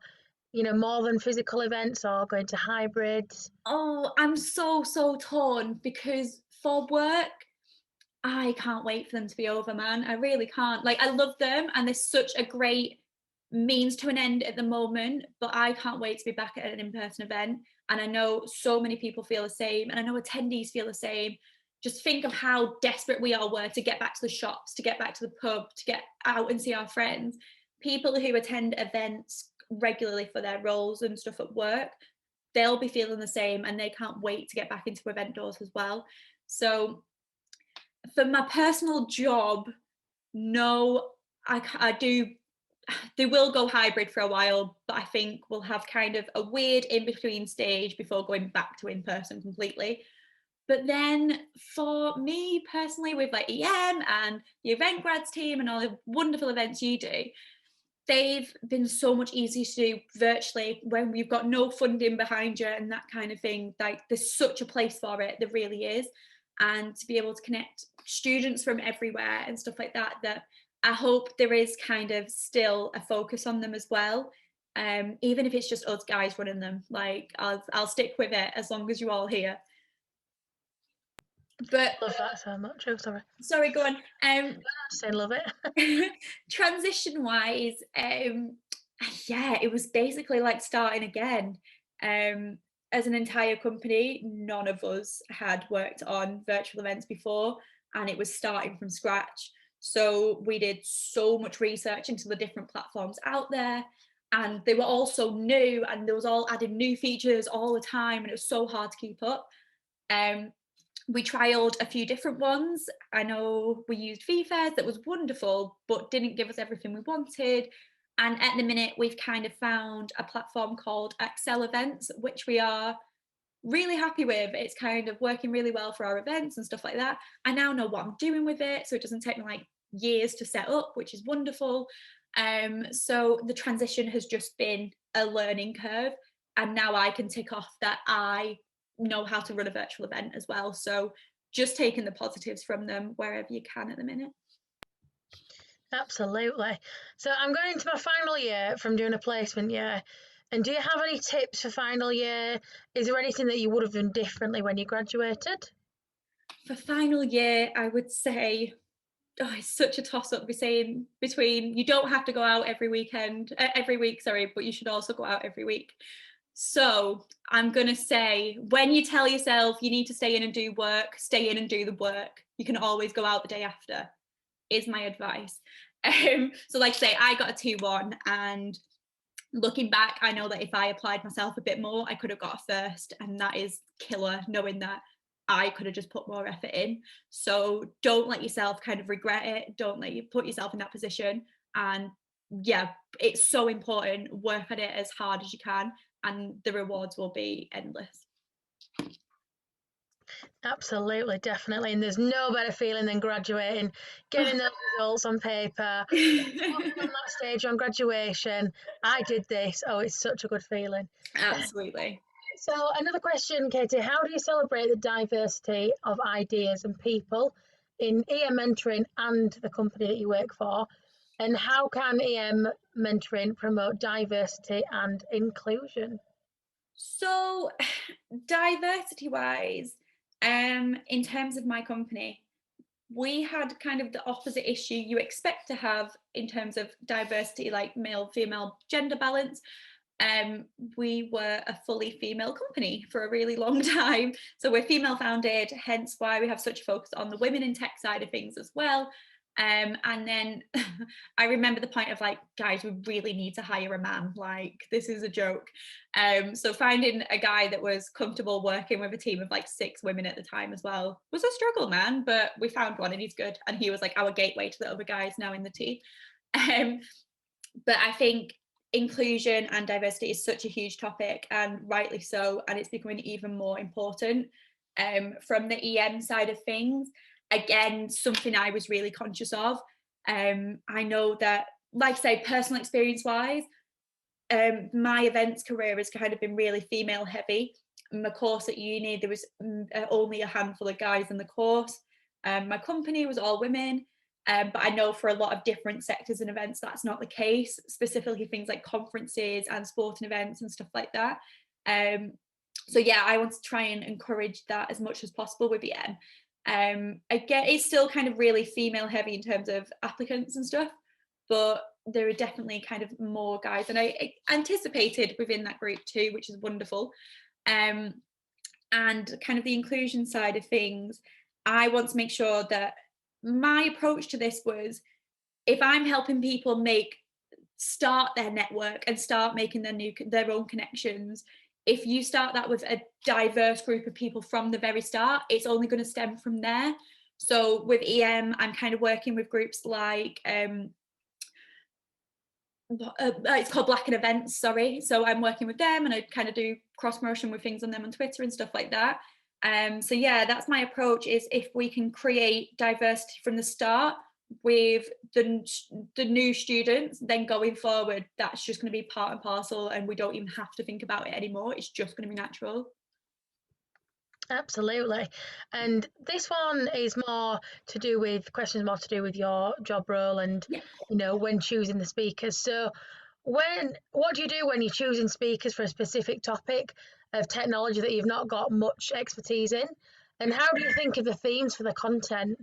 more than physical events, or going to hybrids? Oh, I'm so torn because for work, I can't wait for them to be over, man. I really can't. Like, I love them and they're such a great means to an end at the moment, but I can't wait to be back at an in-person event. And I know so many people feel the same, and I know attendees feel the same. just think of how desperate we all were to get back to the shops, to get back to the pub, to get out and see our friends. People who attend events regularly for their roles and stuff at work, they'll be feeling the same, and they can't wait to get back into event doors as well. So for my personal job, no, I do, they will go hybrid for a while, but I think we'll have kind of a weird in-between stage before going back to in-person completely. But then for me personally, with like EM and the event grads team and all the wonderful events you do, they've been so much easier to do virtually when we've got no funding behind you and that kind of thing. Like, there's such a place for it, there really is. And to be able to connect students from everywhere and stuff like that, that I hope there is kind of still a focus on them as well. Even if it's just us guys running them, like I'll stick with it as long as you're all here. But Love that so much. Oh, sorry, go on. I say love it. Transition wise, yeah, it was basically like starting again. As an entire company, none of us had worked on virtual events before, and it was starting from scratch. So we did so much research into the different platforms out there, and they were all so new, and there was all adding new features all the time, and it was so hard to keep up. We trialed a few different ones. I know we used VFairs, that was wonderful, but didn't give us everything we wanted. And at the minute, we've kind of found a platform called EMxEG Events, which we are really happy with. It's kind of working really well for our events and stuff like that. I now know what I'm doing with it, so it doesn't take me like years to set up, which is wonderful. So the transition has just been a learning curve, and now I can tick off that I know how to run a virtual event as well. So just taking the positives from them wherever you can at the minute. Absolutely. So I'm going into my final year from doing a placement year. And do you have any tips for final year? Is there anything that you would have done differently when you graduated? For final year, I would say, it's such a toss up between you don't have to go out every week, but you should also go out every week. So I'm going to say, when you tell yourself you need to stay in and do work, stay in and do the work. You can always go out the day after, is my advice. So like I say, I got a 2-1, and looking back, I know that if I applied myself a bit more, I could have got a first, and that is killer, knowing that I could have just put more effort in. So don't let yourself kind of regret it. Don't let you put yourself in that position. And yeah, it's so important. Work at it as hard as you can, and the rewards will be endless. Absolutely, definitely. And there's no better feeling than graduating, getting those results on paper, walking on that stage on graduation. I did this. Oh, it's such a good feeling. Absolutely. So another question, Katie, how do you celebrate the diversity of ideas and people in EM mentoring and the company that you work for? And how can EM mentoring promote diversity and inclusion? So diversity wise, in terms of my company, we had kind of the opposite issue you expect to have in terms of diversity, like male female gender balance. We were a fully female company for a really long time, so we're female founded, hence why we have such a focus on the women in tech side of things as well. And then I remember the point of like, guys, we really need to hire a man, like this is a joke. So finding a guy that was comfortable working with a team of like 6 women at the time as well was a struggle, man, but we found one and he's good, and he was like our gateway to the other guys now in the team. But I think inclusion and diversity is such a huge topic, and rightly so, and it's becoming even more important. From the EM side of things, again, something I was really conscious of. I know that, like I say, personal experience wise, my events career has kind of been really female heavy. My course at uni, there was only a handful of guys in the course. My company was all women. But I know for a lot of different sectors and events, that's not the case, specifically things like conferences and sporting events and stuff like that. So yeah, I want to try and encourage that as much as possible with EM. Again, it's still kind of really female heavy in terms of applicants and stuff, but there are definitely kind of more guys than I anticipated within that group too, which is wonderful. And kind of the inclusion side of things, I want to make sure that my approach to this was, if I'm helping people start their network and start making their own connections, if you start that with a diverse group of people from the very start, it's only going to stem from there. So with I'm kind of working with groups like it's called Black and Events, sorry. So I'm working with them, and I kind of do cross promotion with things on them on Twitter and stuff like that. So yeah, that's my approach, is if we can create diversity from the start with the new students, then going forward, that's just going to be part and parcel, and we don't even have to think about it anymore. It's just going to be natural. Absolutely. And this one is more to do with questions more to do with your job role and, Yeah. you know, when choosing the speakers. So what do you do when you're choosing speakers for a specific topic of technology that you've not got much expertise in? And how do you think of the themes for the content?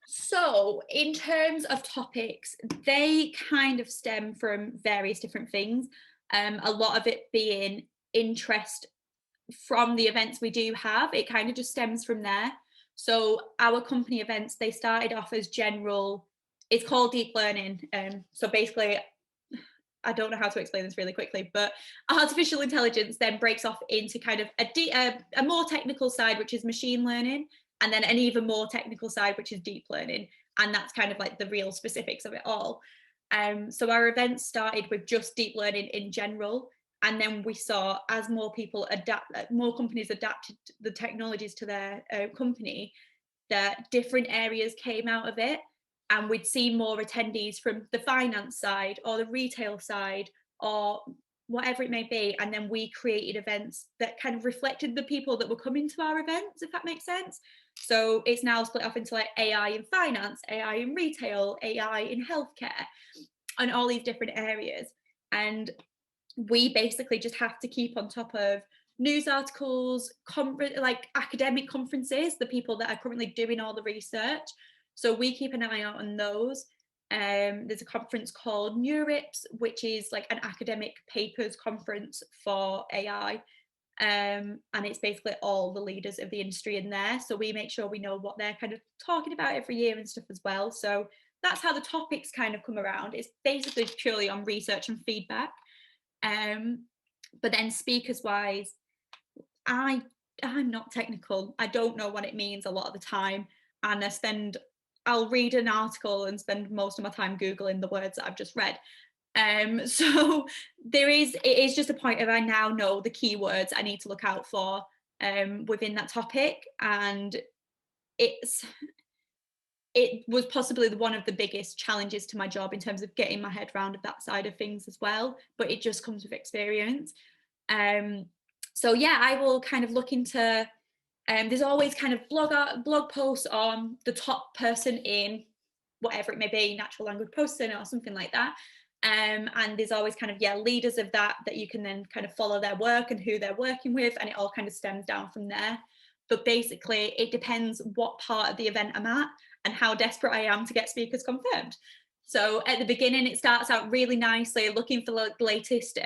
So, in terms of topics, they kind of stem from various different things. A lot of it being interest from the events we do have. It kind of just stems from there. So, our company events, they started off as general, it's called deep learning. So, basically, I don't know how to explain this really quickly, but artificial intelligence then breaks off into kind of a more technical side, which is machine learning, and then an even more technical side, which is deep learning. And that's kind of like the real specifics of it all. So our events started with just deep learning in general. And then we saw, as more more companies adapted the technologies to their company, that different areas came out of it, and we'd see more attendees from the finance side or the retail side or whatever it may be. And then we created events that kind of reflected the people that were coming to our events, if that makes sense. So it's now split off into like AI in finance, AI in retail, AI in healthcare, and all these different areas. And we basically just have to keep on top of news articles, like academic conferences, the people that are currently doing all the research. So we keep an eye out on those. There's a conference called NeurIPS, which is like an academic papers conference for AI. And it's basically all the leaders of the industry in there. So we make sure we know what they're kind of talking about every year and stuff as well. So that's how the topics kind of come around. It's basically purely on research and feedback. But then speakers wise, I'm not technical. I don't know what it means a lot of the time. And I'll read an article and spend most of my time Googling the words that I've just read. So it is just a point of, I now know the keywords I need to look out for within that topic. And it was possibly one of the biggest challenges to my job in terms of getting my head around that side of things as well. But it just comes with experience. So yeah, I will kind of look into, there's always kind of blog posts on the top person in whatever it may be, natural language processing or something like that. And there's always kind of, leaders of that you can then kind of follow their work and who they're working with, and it all kind of stems down from there. But basically, it depends what part of the event I'm at and how desperate I am to get speakers confirmed. So at the beginning, it starts out really nicely, looking for the latest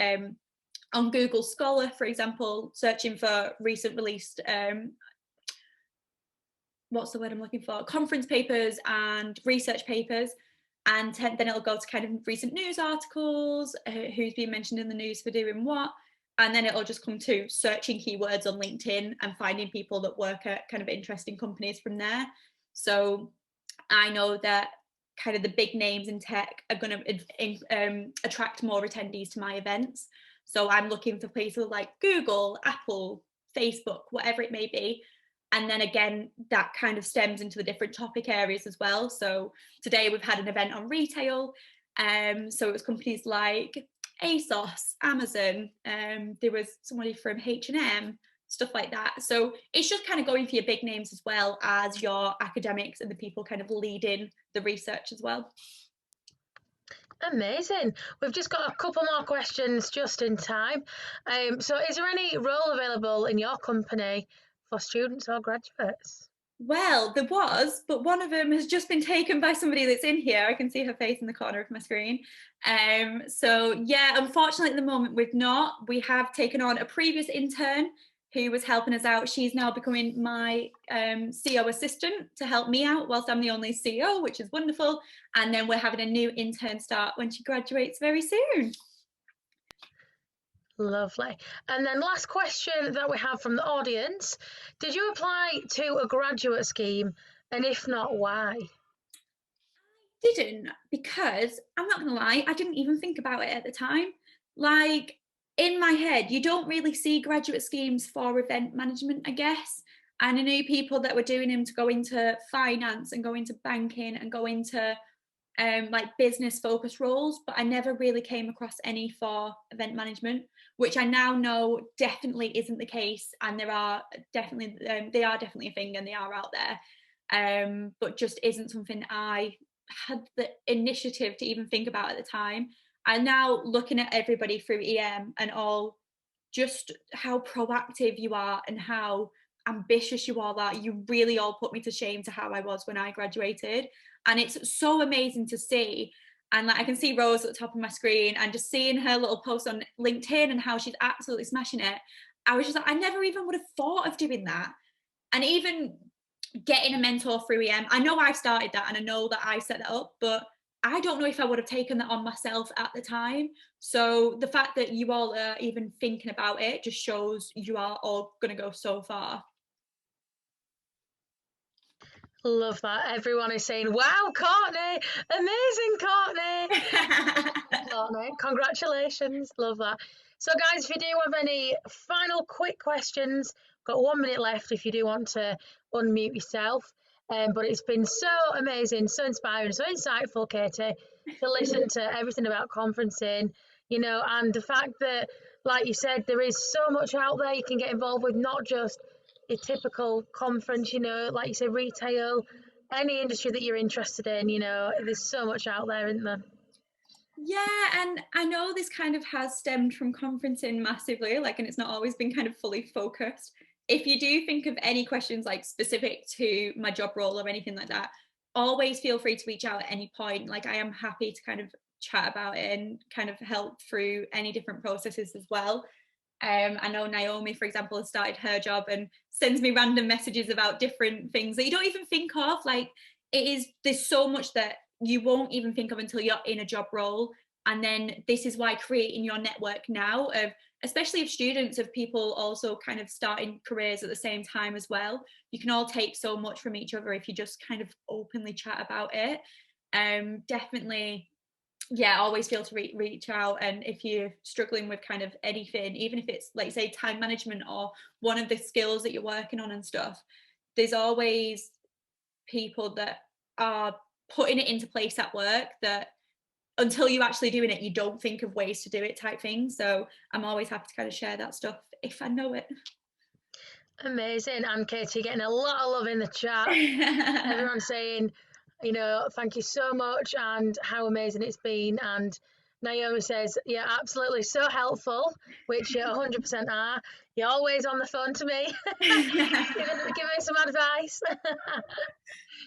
on Google Scholar, for example, searching for recent released, what's the word I'm looking for? Conference papers and research papers. And then it'll go to kind of recent news articles, who's been mentioned in the news for doing what. And then it'll just come to searching keywords on LinkedIn and finding people that work at kind of interesting companies from there. So I know that kind of the big names in tech are going to attract more attendees to my events. So I'm looking for places like Google, Apple, Facebook, whatever it may be. And then again, that kind of stems into the different topic areas as well. So today we've had an event on retail. So it was companies like ASOS, Amazon. There was somebody from H&M, stuff like that. So it's just kind of going for your big names as well as your academics and the people kind of leading the research as well. Amazing. We've just got a couple more questions just in time. So is there any role available in your company for students or graduates? Well, there was, but one of them has just been taken by somebody that's in here. I can see her face in the corner of my screen. So yeah, unfortunately at the moment we've not. We have taken on a previous intern who was helping us out. She's now becoming my CEO assistant to help me out whilst I'm the only CEO, which is wonderful. And then we're having a new intern start when she graduates very soon. Lovely. And then last question that we have from the audience. Did you apply to a graduate scheme? And if not, why? Didn't, because I'm not gonna lie, I didn't even think about it at the time. Like, in my head, you don't really see graduate schemes for event management, I guess. And I knew people that were doing them to go into finance and go into banking and go into like business focused roles, but I never really came across any for event management, which I now know definitely isn't the case. And there are definitely they are definitely a thing and they are out there, but just isn't something I had the initiative to even think about at the time. And now looking at everybody through EM and all, just how proactive you are and how ambitious you all are, you really all put me to shame to how I was when I graduated. And it's so amazing to see. And like I can see Rose at the top of my screen and just seeing her little post on LinkedIn and how she's absolutely smashing it. I was just like, I never even would have thought of doing that. And even getting a mentor through EM, I know I started that and I know that I set that up, but I don't know if I would have taken that on myself at the time. So the fact that you all are even thinking about it just shows you are all going to go so far. Love that. Everyone is saying, wow, Courtney, amazing, Courtney. Courtney, congratulations. Love that. So, guys, if you do have any final quick questions, got 1 minute left if you do want to unmute yourself. But it's been so amazing, so inspiring, so insightful, Katie, to listen to everything about conferencing, and the fact that, like you said, there is so much out there you can get involved with, not just a typical conference, like you say, retail, any industry that you're interested in, there's so much out there, isn't there? Yeah, and I know this kind of has stemmed from conferencing massively, and it's not always been kind of fully focused. If you do think of any questions like specific to my job role or anything like that, always feel free to reach out at any point. Like I am happy to kind of chat about it and kind of help through any different processes as well. I know Naomi, for example, has started her job and sends me random messages about different things that you don't even think of. There's so much that you won't even think of until you're in a job role. And then this is why creating your network now, especially if students, of people also kind of starting careers at the same time as well, you can all take so much from each other if you just kind of openly chat about it. Definitely, yeah, always feel to reach out. And if you're struggling with kind of anything, even if it's like say time management or one of the skills that you're working on and stuff, there's always people that are putting it into place at work that until you're actually doing it, you don't think of ways to do it type thing. So I'm always happy to kind of share that stuff if I know it. Amazing. And Katie, getting a lot of love in the chat. Everyone's saying, thank you so much and how amazing it's been. And Naomi says, yeah, absolutely, so helpful, which you 100% are. You're always on the phone to me, giving me some advice.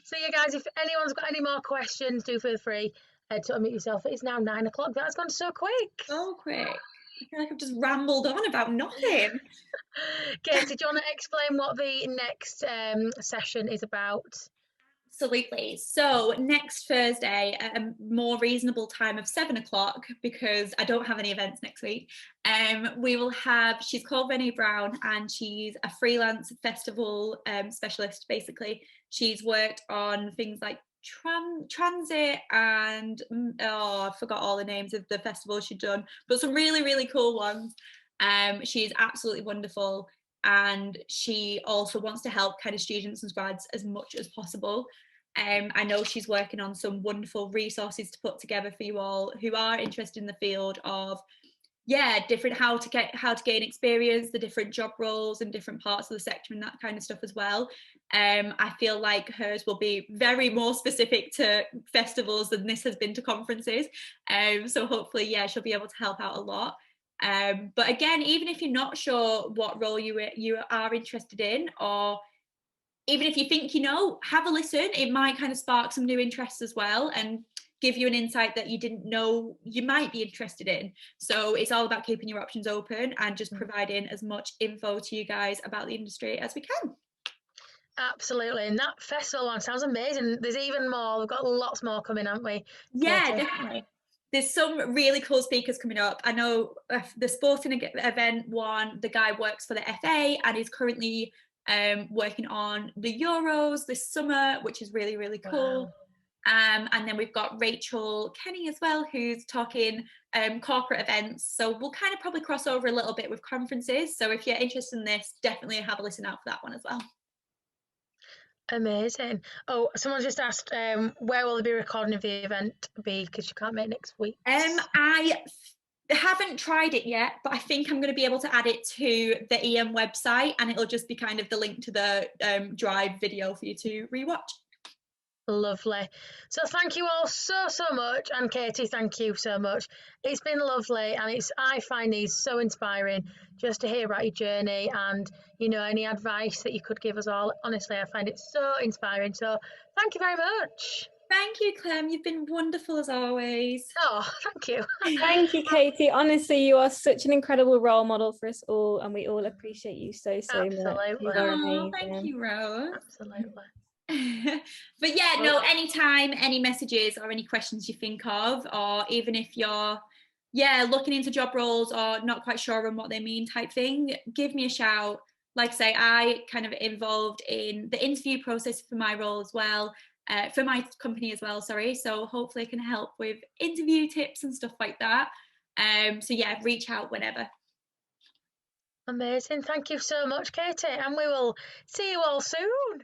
So, you guys, if anyone's got any more questions, do feel free to unmute yourself. It's now 9 o'clock. That's gone so quick. So quick. I feel like I've just rambled on about nothing. Katie, do you want to explain what the next session is about? Absolutely. So next Thursday at a more reasonable time of 7 o'clock, because I don't have any events next week, we will have, she's called Renee Brown and she's a freelance festival specialist, basically. She's worked on things like transit and, I forgot all the names of the festivals she'd done, but some really, really cool ones. She's absolutely wonderful. And she also wants to help kind of students and grads as much as possible. I know she's working on some wonderful resources to put together for you all who are interested in the field of, different how to gain experience, the different job roles and different parts of the sector and that kind of stuff as well. I feel like hers will be very more specific to festivals than this has been to conferences. So hopefully, she'll be able to help out a lot. But again, even if you're not sure what role you are interested in, or even if you think have a listen, it might kind of spark some new interests as well. And give you an insight that you didn't know you might be interested in. So it's all about keeping your options open and just providing as much info to you guys about the industry as we can. Absolutely, and that festival one sounds amazing. There's even more. We've got lots more coming, haven't we? Yeah, Katie? definitely. There's some really cool speakers coming up. I know the sporting event one, the guy works for the FA and is currently working on the Euros this summer, which is really, really cool. Wow. And then we've got Rachel Kenny as well, who's talking corporate events. So we'll kind of probably cross over a little bit with conferences. So if you're interested in this, definitely have a listen out for that one as well. Amazing. Oh, someone just asked, where will they be recording of the event be? Because you can't make next week. I haven't tried it yet, but I think I'm going to be able to add it to the EM website, and it'll just be kind of the link to the Drive video for you to rewatch. Lovely. So thank you all so much, and Katie, thank you so much. It's been lovely, and I find these so inspiring just to hear about your journey and any advice that you could give us all. Honestly, I find it so inspiring. So thank you very much. Thank you, Clem. You've been wonderful as always. Oh, thank you. Thank you, Katie. Honestly, you are such an incredible role model for us all, and we all appreciate you so Absolutely. much. You are amazing. Thank you, Rose. Absolutely. But yeah, no, anytime, any messages or any questions you think of, or even if you're looking into job roles or not quite sure on what they mean type thing, give me a shout. Like I say, I kind of involved in the interview process for my role as well, for my company as well, sorry. So hopefully I can help with interview tips and stuff like that. So yeah, reach out whenever. Amazing. Thank you so much, Katie, and we will see you all soon.